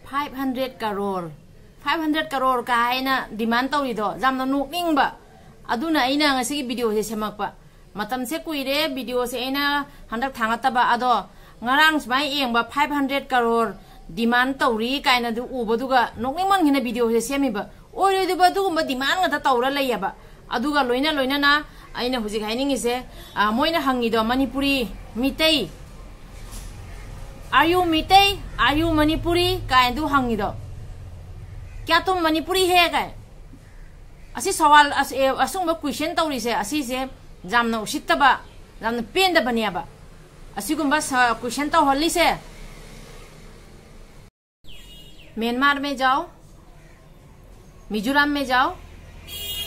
500 करोड़ 500 करोड़ का है ना डिमांड तौरीदो जामना नोकनिंगबा अदुना अइना ngasi वीडियो से सेमकपा मतम से कुइरे वीडियो से अइना हंदक थांगतबा अदो ngarang sbai engba 500 crore demand तौरी काइना दु उबदुगा नोकनिंगमन हिना वीडियो से सेमिबा ओइरेदुबा दुगुम डिमांड गता तौरा लैयाबा अदुगा लोइना लोइना ना अइना हुजिक हाइनिंगिसे मोइना हंगिदो मणिपुरी मितै आर यू मणिपुरी काइदु हंगिदो क्या तुम मणिपुरी है काय असी सवाल असुंग क्वेश्चन तौरी से असी से जामना उसितबा जामना पेंद बनियाबा असिगुंबा क्वेश्चन तो होली से म्यांमार में जाओ मिजोरम में जाओ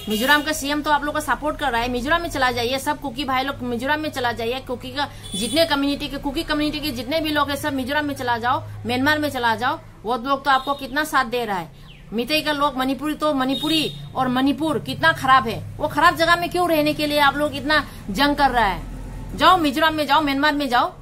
मिजोरम का सीएम तो आप लोग का सपोर्ट कर रहा है मिजोरम में चला जाइए सब कुकी भाई लोग मिजोरम में चला जाइए कुकी का जितने कम्युनिटी के कुकी कम्युनिटी के जितने भी लोग हैं सब मिजोरम में चला जाओ म्यांमार में चला जाओ वो लोग तो आपको कितना साथ दे रहा है मितई का लोग मणिपुरी तो मणिपुरी और मणिपुर कितना खराब है वो खराब जगह में क्यों रहने के लिए आप लोग इतना जंग कर रहा है जाओ मिजोरम में जाओ म्यांमार में जाओ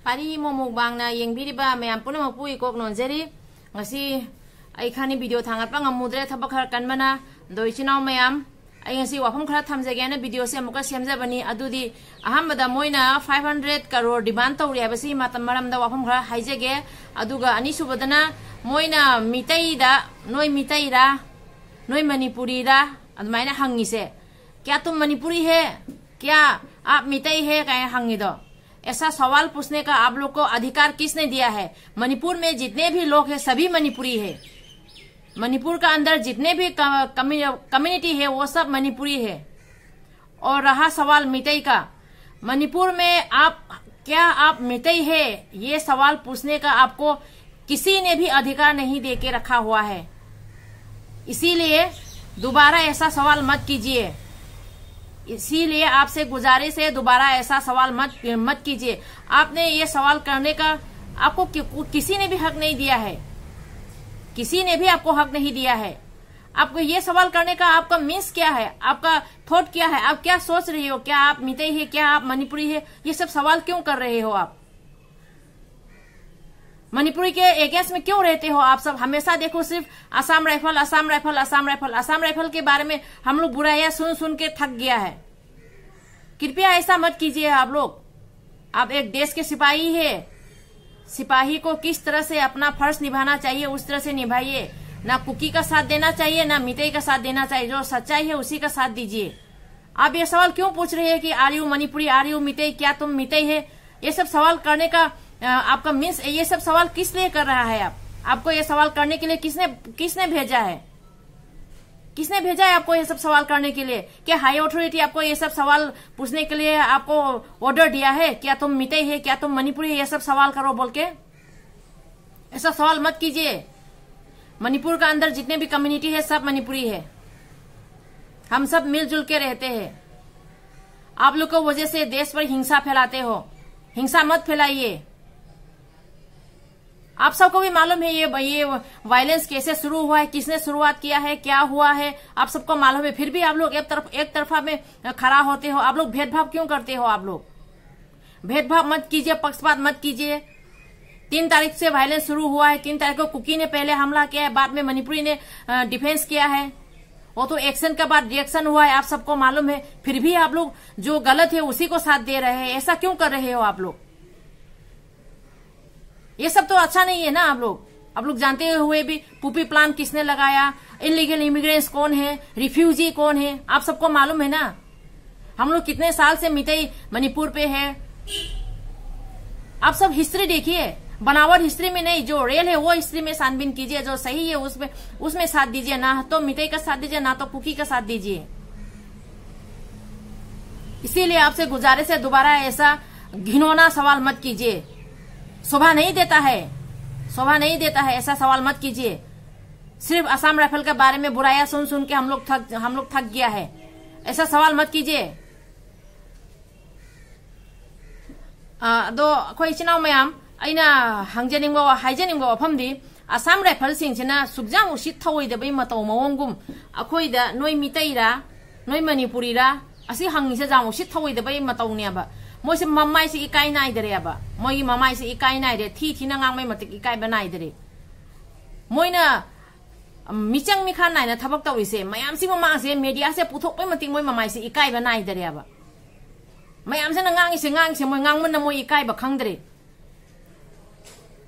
पारी मोमुक बांगना येंबिरिबा मयाम पुनमकपु इकोक नोंजेरी ngasi ai khani video thangat pa ngamudre thaba khar kanmana doichinau mayam ai ngasi wafam khara thamjage na video se amuka semjabani adudi ahambada moina 500 crore demand tawri habasi matam maram da wafam khara haijege aduga ani subadana moina mitai da noi manipuri da admaina hangi se क्या तुम मणिपुरी है क्या आप मितई है कहे हंगी दो ऐसा सवाल पूछने का आप लोग को अधिकार किसने दिया है मणिपुर में जितने भी लोग हैं सभी मणिपुरी है मणिपुर का अंदर जितने भी कम्युनिटी है वो सब मणिपुरी है और रहा सवाल मितई का मणिपुर में आप मितई है ये सवाल पूछने का आपको किसी ने भी अधिकार नहीं देके रखा हुआ है इसीलिए दोबारा ऐसा सवाल मत कीजिए इसीलिए आपसे गुजारिश है दोबारा ऐसा सवाल मत कीजिए आपने ये सवाल करने का आपको किसी ने भी हक नहीं दिया है किसी ने भी आपको हक नहीं दिया है आपको ये सवाल करने का आपका मीन्स क्या है आपका थॉट क्या है आप क्या सोच रहे हो क्या आप मितई है क्या आप मणिपुरी है ये सब सवाल क्यों कर रहे हो आप मणिपुरी के एगेंस्ट में क्यों रहते हो आप सब हमेशा देखो सिर्फ असम राइफल के बारे में हम लोग बुराइयां सुन के थक गया है कृपया ऐसा मत कीजिए आप लोग आप एक देश के सिपाही है सिपाही को किस तरह से अपना फर्ज निभाना चाहिए उस तरह से निभाइए ना कुकी का साथ देना चाहिए ना मितई का साथ देना चाहिए जो सच्चाई है उसी का साथ दीजिए आप ये सवाल क्यों पूछ रहे हैं कि are you Manipuri are you Meitei क्या तुम मितई है ये सब सवाल करने का आपका मीन्स ये सब सवाल किस लिए कर रहा है आपको ये सवाल करने के लिए किसने भेजा है आपको ये सब सवाल करने के लिए क्या हाई अथॉरिटी आपको ये सब सवाल पूछने के लिए आपको ऑर्डर दिया है क्या तुम मितई है क्या तुम मणिपुरी है ये सब सवाल करो बोल के ऐसा सवाल मत कीजिए मणिपुर का अंदर जितने भी कम्युनिटी है सब मणिपुरी है हम सब मिलजुल के रहते हैं आप लोग को वजह से देश पर हिंसा फैलाते हो हिंसा मत फैलाइए आप सबको भी मालूम है ये वायलेंस कैसे शुरू हुआ है किसने शुरुआत किया है क्या हुआ है आप सबको मालूम है फिर भी आप लोग एक तरफा में खड़ा होते हो आप लोग भेदभाव क्यों करते हो आप लोग भेदभाव मत कीजिए पक्षपात मत कीजिए 3 तारीख से वायलेंस शुरू हुआ है 3 तारीख को कुकी ने पहले हमला किया है बाद में मणिपुरी ने डिफेंस किया है वो तो एक्शन के बाद रिएक्शन हुआ है आप सबको मालूम है फिर भी आप लोग जो गलत है उसी को साथ दे रहे हैं ऐसा क्यों कर रहे हो आप लोग ये सब तो अच्छा नहीं है ना आप लोग जानते हुए भी पुपी प्लान किसने लगाया इलीगल इमिग्रेंट्स कौन है रिफ्यूजी कौन है आप सबको मालूम है ना हम लोग कितने साल से मितई मणिपुर पे है आप सब हिस्ट्री देखिए बनावट हिस्ट्री में नहीं जो रियल है वो हिस्ट्री में छानबीन कीजिए जो सही है उसमें साथ दीजिए ना तो मितई का साथ दीजिए ना तो कुकी का साथ दीजिए इसीलिए आपसे गुजारिश है दोबारा ऐसा घिनौना सवाल मत कीजिए शोभा नहीं देता है ऐसा सवाल मत कीजिए सिर्फ असम राइफल के बारे में बुराइयां सुन के हम लोग थक गया है ऐसा सवाल मत कीजिए दो कोई चिनाव मैम अइना हांगजेनिंगो हाइजेनिंगो वफमदी असम राइफल सिंगसिना सुबजांग उसित थवैदबै मतौ मवंगुम अखोइदा नोय मितैरा नोय मणिपुरीरा असि हांगिसे जांग उसित थवैदबै मतौनियाबा मोइसे ममाई से इकाई नाइदरे अब मोई ममाई से इकाई नाइदरे थी थी नांगमै मतिक इकाई बनाइदरे मोइना मिचंग मिखा नाइना थबक तौरिसे मयाम सि ममासे मीडिया से पुथोकपै मतिक मोइ ममाई से इकाई बनाइदरे अब मयाम से ngangi se मोइ nganगमन मोइ इकाई ब खंगदरे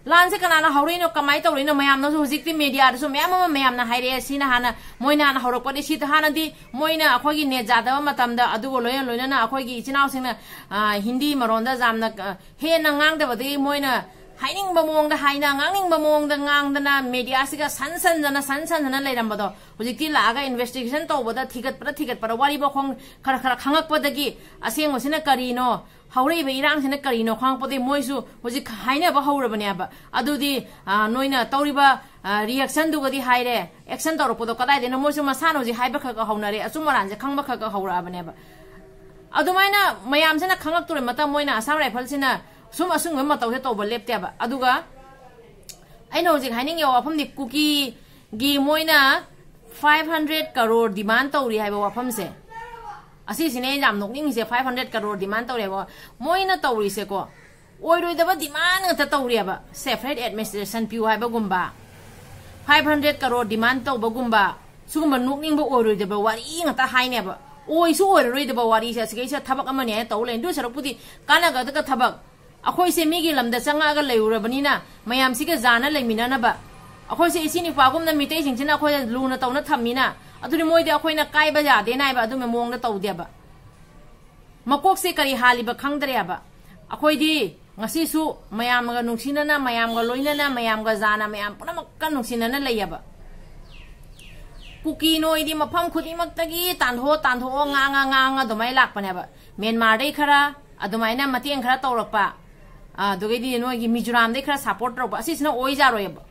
लान से कनाना हौरिनो कमाई तौरिनो मयाम नसु हुजिकति मीडिया दसु मयाम ना हाइरे सिना हाना मोइना हाना हौरकपदि सि हानादि मोइना अखोगी ने जादब मतमदा अदुगो लोयन लोयना अखोगी इचिनाव सिंना हिंदी मरोंदा जामना हेना nganगदबदि मोइना हाइनिंग बमोंग हाइना nganning बमोंग nganगदना मीडिया सिगा सनसनजना लेरमबदो हुजिकति लागा इन्वेस्टिगेशन तौबदा थिगत पर वारी बखोंग खरा खंगकपदगी असेंग ओसिना करिनो हौरे बे इरांग सिना करिनो खांगपदे मोइसु हुजिक हाइना ब हौरबनेबा अदुदि नोइना तौरिबा रिएक्शन दुगदि हाइरे एक्शन तौरपदो कदाइदेनो मोइसु मसानो जि हाइबा खक हौनरे अचुमरानजे खंगबा खक हौराबनेबा अदुमाइना मयामसेना खंगक्तुरे मता मोइना आसाम राइफल सिना सुम असुंग मतौसे तौबा लेप्तेबा अदुगा आइना हुजिक हाइनिंग यो वाफमदि कुकी गी मोइना 500 करोड़ डिमांड तौरी हाइबा वाफमसे असी सिने जाम नोकनिंग से 500 करोड़ डिमांड तौरेबा मोइना तौरीसे को ओइरोइदबा डिमांड त तौरेबा सेपरेट एडमिनिस्ट्रेशन पिउ हाइबा गुम्बा 500 करोड़ डिमांड तौबा गुम्बा सुगुम्बा नोकनिंग ओइरोइदबा वारी ngata हाइनेबा ओइसु ओइरोइदबा वारी से सिगैसे थबक अमने है तौले दु सरपुदी कानागदका थबक अखोइसे मिगी लमदा चंगागा लेउरबनिना मयाम सिगे जाना लेमिनानबा अखोइसे इसिनि पागुमना मितै सिंगसिना अखोइ लुना तौना थम्मिना अदुनि मोइदे अखोइना काइबा यादे नाइबा अदुमे मोंगना तौदेबा मकोक से करी हालिबा खंगदरेबा अखोइदि ngasisu mayamga nungsinana mayamga loinana mayamga jana mayam punamakka nungsinana leyaba kuki noidi mafam khudimaktagi tanho nga domai lakpaneba Myanmar dei khara adumaina mateng khara tawrakpa dugedi noigi Mizoram dei khara support tawpa asisna oi jaroyeba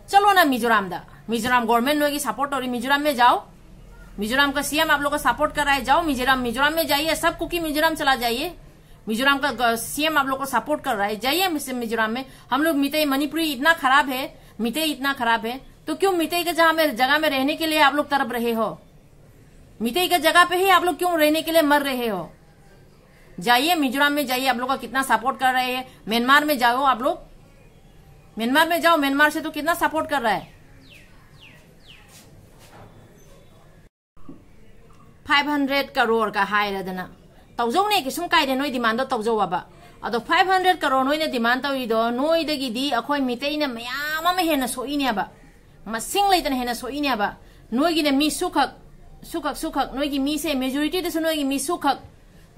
चलो ना Mizoram government लोग support हो रही मिजोरम में जाओ मिजोरम का CM आप लोग को सपोर्ट कर रहा है जाओ मिजोरम में जाइए सब कुकी मिजोरम चला जाइए मिजोरम का सीएम आप लोग को सपोर्ट कर रहा है जाइए मिजोरम में हम लोग मितई मणिपुरी इतना खराब है मितई इतना खराब है तो क्यों मितई के जगह में रहने के लिए आप लोग तरफ रहे हो मितई के जगह पे ही आप लोग क्यों रहने के लिए मर रहे हो जाइए मिजोरम में जाइए आप लोग का कितना सपोर्ट कर रहे हैं म्यांमार में जाओ आप लोग म्यांमार में जाओ म्यांमार से तो कितना सपोर्ट कर रहा है 500 करोड़ का हाइरदना तौजौ ने किसुम कायदे नोई डिमांड तौजौ अबा अदो 500 करोड़ नोइने डिमांड तौइदो नोइदगिदी अखोइ मितैना मयाम अमा हेना सोइनेबा मसिंग लेतना हेना सोइनेबा नोइगिने मी सुखक नोइगी मी से मेजॉरिटी दसु नोइगी मी सुखक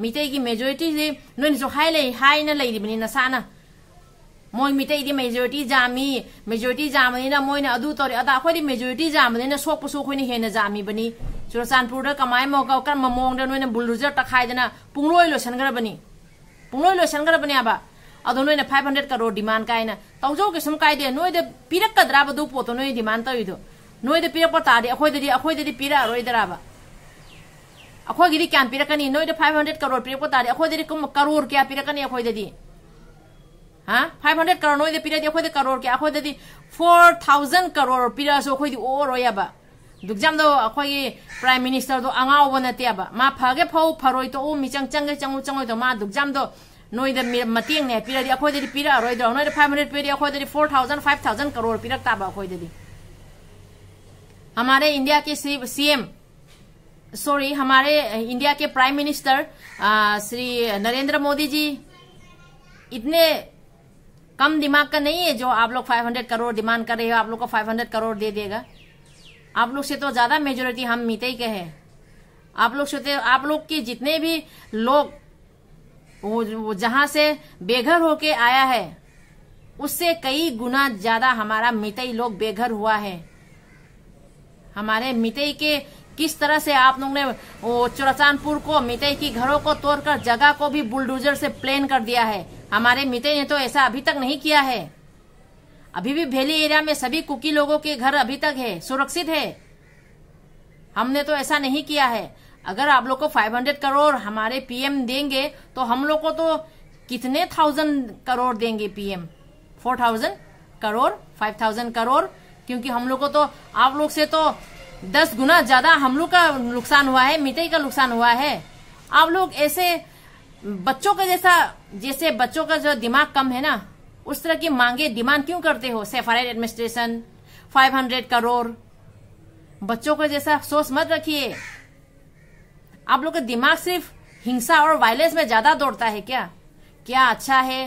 मितैगी मेजॉरिटी से नोइने जो हाइना लेदिबनि नसाना मोइ मितैदी मेजॉरिटी जामनिना मोइना अदु तोरे अदा अखोइदी मेजॉरिटी जामनिना सोकपुसु खोइने हेना जामी बनी चुरचानपुर कमाय मोका कर ममोंग नोइना बुलडोजर तखाइदना पुंगलोय लोसनगरबनी आबा अदो नोइना 500 करोड़ डिमांड काइना तौजौ के सम काइदे नोइदे पिरक्कद्रा बदु पोतो नोइ डिमांड तौइदो नोइदे पिरक्प तादे अखोइदे पिरा रोइदराबा अखोइगिदी क्यान पिरकनी नोइदे 500 करोड़ पिरक्प तादे अखोइदे करोड़ क्या पिरकनी अखोइदे हाँ 500 करोड़ नोइदे पिरदे अखोइदे करोड़ क्या अखोइदे 4000 करोड़ पिरासो अखोइदे ओरोयाबा दुगजामदो अखोइगी प्राइम मिनिस्टर दो अंगाव नतेबा मा फगे फौ फरोइ तो ओ मिचंग चंगै तो मा दुगजामदो नोइदे मतेंग ने पिरदे अखोइदे पिरा रोइदो नोइदे 500 पिरदे अखोइदे 4000 5000 करोड़ पिरकताबा अखोइदे हमारे इंडिया के सीएम हमारे इंडिया के प्राइम मिनिस्टर श्री नरेंद्र मोदी जी इतने कम दिमाग का नहीं है जो आप लोग 500 करोड़ डिमांड कर रहे हो आप लोग को 500 करोड़ दे देगा आप लोग से तो ज्यादा मेजोरिटी हम मितई के हैं आप लोग के जितने भी लोग वो जहां से बेघर होके आया है उससे कई गुना ज्यादा हमारा मितई लोग बेघर हुआ है हमारे मितई के किस तरह से आप लोग ने वो चुरचानपुर को मितई की घरों को तोड़कर जगह को भी बुलडोजर से प्लेन कर दिया है हमारे मितई ने तो ऐसा अभी तक नहीं किया है अभी भी भेली एरिया में सभी कुकी लोगों के घर अभी तक है सुरक्षित है हमने तो ऐसा नहीं किया है अगर आप लोग को 500 करोड़ हमारे पीएम देंगे तो हम लोग को तो कितने 1000 करोड़ देंगे पीएम 4000 करोड़ 5000 करोड़ क्योंकि हम लोग को तो आप लोग से तो 10 गुना ज्यादा हम लोग का नुकसान हुआ है मितई का नुकसान हुआ है आप लोग ऐसे बच्चों के जैसा जैसे बच्चों का जो दिमाग कम है ना, उस तरह की मांगे डिमांड क्यों करते हो? सेफराइट एडमिनिस्ट्रेशन 500 करोड़, बच्चों का जैसा सोच मत रखिए। आप लोग का दिमाग सिर्फ हिंसा और वायलेंस में ज्यादा दौड़ता है क्या? क्या अच्छा है,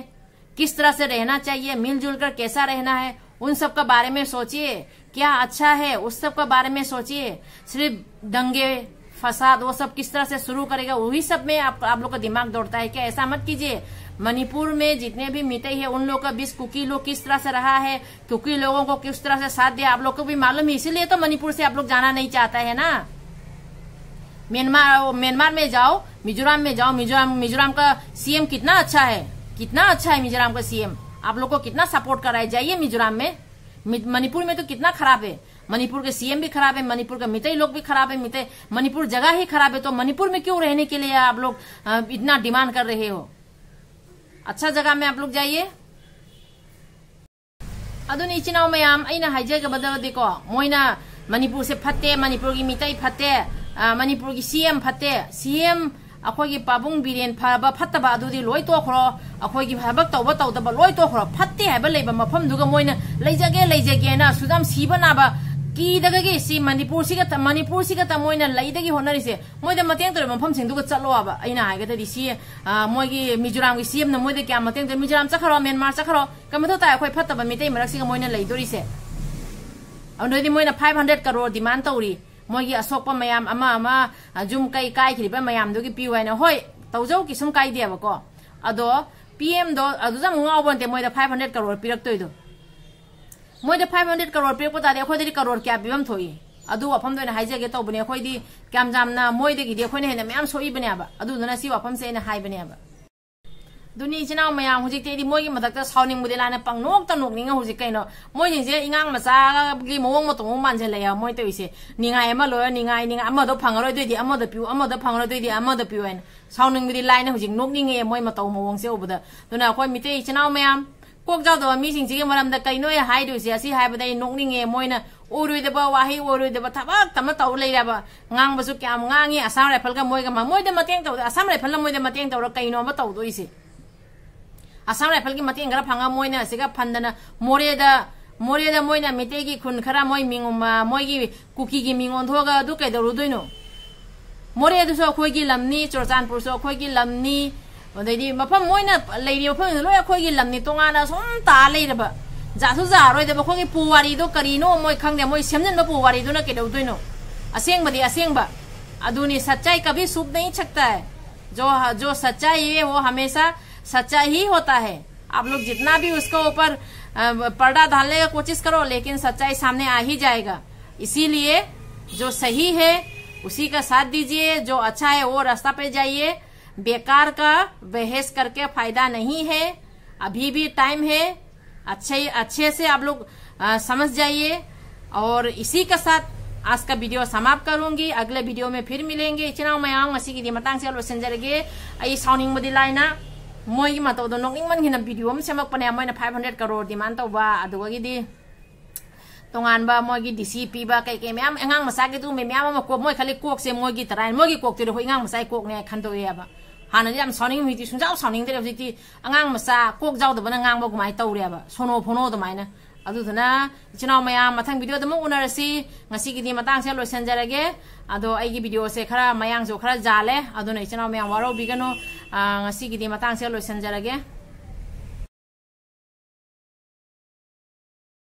किस तरह से रहना चाहिए, मिलजुल कर कैसा रहना है, उन सब का बारे में सोचिए। क्या अच्छा है उस सब का बारे में सोचिए। सिर्फ दंगे फसाद वो सब किस तरह से शुरू करेगा, वही सब में आप लोग का दिमाग दौड़ता है क्या? ऐसा मत कीजिए। मणिपुर में जितने भी मितई है उन लोग का बीच कुकी लोग किस तरह से रहा है, कुकी लोगों को किस तरह से साथ दिया, आप लोग को भी मालूम है। इसीलिए तो मणिपुर से आप लोग जाना नहीं चाहता है ना। म्यांमार में जाओ, मिजोरम में जाओ, मिजोरम का सीएम कितना अच्छा है, कितना अच्छा है मिजोरम का सीएम, आप लोग को कितना सपोर्ट कर रहा है। जाइए मिजोरम में। मणिपुर में तो कितना खराब है, मणिपुर के सीएम भी खराब है, मणिपुर का मितई लोग भी खराब है, मणिपुर जगह ही खराब है। तो मणिपुर में क्यों रहने के लिए आप लोग इतना डिमांड कर रहे हो? अच्छा जगह में आप लोग जाइए। अदुनी इचिनाव मयाम अइना हाइजगबददिको मोइना मणिपुर से फत्ते, मणिपुर की मितई फत्ते, मणिपुर की सीएम फत्ते, सीएम अखोगी पाबुंग बिरेन फब फत्तबा अदुदी लोय तोखरो, अखोगी हबक तौबा तौदबा लोय तोखरो, फत्ते हाइबा लेबा मफम दुगा मोइना लेजगे ना सुदाम सीबा नाबा कीदगगे सी मणिपुर सिगा मोइना लैदगी होनरिसे मोइदा मतेंग तोर मफम सिंदुगा चलो आबा अइना हाइगदि सी मोइगी मिजोरम की सीएम न मोइदा क्या मतेंग तोर मिजोरम चखरो म्यांमार चखरो कमथो ता अखोय फत्तबा मितै मरक्सिगा मोइना लैदोरिसे अनोइदि मोइना 500 करोड़ डिमांड तौरी। मोइगी असोकपा मयाम अमा जुम कई काइखिरिबा मयाम दोगी पिउ हाइना होय तौजौ कि सुम काइदेबको अदो पीएम दो अदुजा मुंगावबनते मोइदा 500 करोड़ पिरक्तोइदो मोइदा 500 करोड़ पिरक्पो तादे अखोइदि करोड़ क्या पिबम थोई अदु वफम दोइना हाइजगे तौबने अखोइदि क्याम जामना मोइदगिदि अखोइना हेना मयाम सोइबनेबा अदुदुना सी वफम से एना हाइबनेबा दुनी इचिनाव मयाम हुजिकतेदि मोइगी मदकता साउनिंगबुदि लाना पंगनोक नोकनिंगा हुजिक कैनो मोइजिंसे इंगांग मचागी मोवंग मतोंग मानजे लया मोइ तोइसे निंगाय अमा लोय निंगाय अमदो फंगरोय दोइदि अमदो पिउ अमदो फंगरोय दोइदि अमदो पिउ एन साउनिंगबुदि लाइना हुजिक नोकनिंगे मोइ मतौ मोवंगसे उबदा दुना अखोइ मिते इचिनाव मयाम कोक जादो मीसिंगसिगे मरमदा कैनो हाइदोइसे असि हाइबदai नोकनिंगे मोइना ओरुइदबा वाहि ओरुइदबा थबक तम तौ लेराबा ngangbसु क्याम ngangi असम राइफलगा मोइगा मोइदा मतेंग तौ असम राइफलना मोइदा मतेंग तौ कैनो अमा तौदोइसे असम राइफल की मतेंग खरा फंगा मोइना सिगा फंदना मोरेदा मोइना मितेगी खुन खरा मोइ मिंगुमा मोइगी कुकी की मिंगोन थोगा दु कैदरुदोइनो मोरेदुसो अखोइगी लमनी चोरचानपुरसो अखोइगी लमनी ओदैदि मफम मोइना लेरि मफम लोय अखोइगी लमनी तोंगाना सोम ता लेरबा जासु जारोइदबा अखोइगी पुवारीदो करिनो मोइ खंगदे मोइ सेमजनबा पुवारीदुना कैदरुदोइनो असेंगबदि असेंगबा अदुनी सच्चाई कभी छुप नहीं सकता है। जो सच्चाई है वो हमेशा सच्चा ही होता है। आप लोग जितना भी उसको ऊपर पर्दा डालने का कोशिश करो लेकिन सच्चाई सामने आ ही जाएगा। इसीलिए जो सही है उसी का साथ दीजिए, जो अच्छा है वो रास्ता पे जाइए। बेकार का बहस करके फायदा नहीं है, अभी भी टाइम है। अच्छे से आप लोग समझ जाइए। और इसी के साथ आज का वीडियो समाप्त करूंगी। अगले वीडियो में फिर मिलेंगे। इचनाव मयाम ngasi की मतंग से लोसनजरगे आई साउनिंग मदि लाइना मोई मतौ दो नोंगिंग मन हिना वीडियो हम सेमकपने मोइना 500 करोड़ डिमांड तौबा अदुगीदि तोंगानबा मोगी डीसीपी बा कई मैम अंगांग मसागे तु मैम अमा कोक मोइ खाली कोक से मोगी तराइन मोगी कोक तिरो इंगांग मसाई कोक ने खंदोयाबा हाना जाम साउनिंग हुइति सुजाव साउनिंग दे हजिति अंगांग मसा कोक जावदबना ngang बा गुमाय तौरेबा सोनो फोनो दमाइना अदुदना इचनाव मयाम मथंग वीडियो दमु उनरसी ngasi की मतंग से लोसनजरगे अदो आइगी वीडियो से खरा मयांग जो खरा जाले अदुना इचनाव मयाम वारो बिगनो ngasi की मतंग से लोसनजरगे।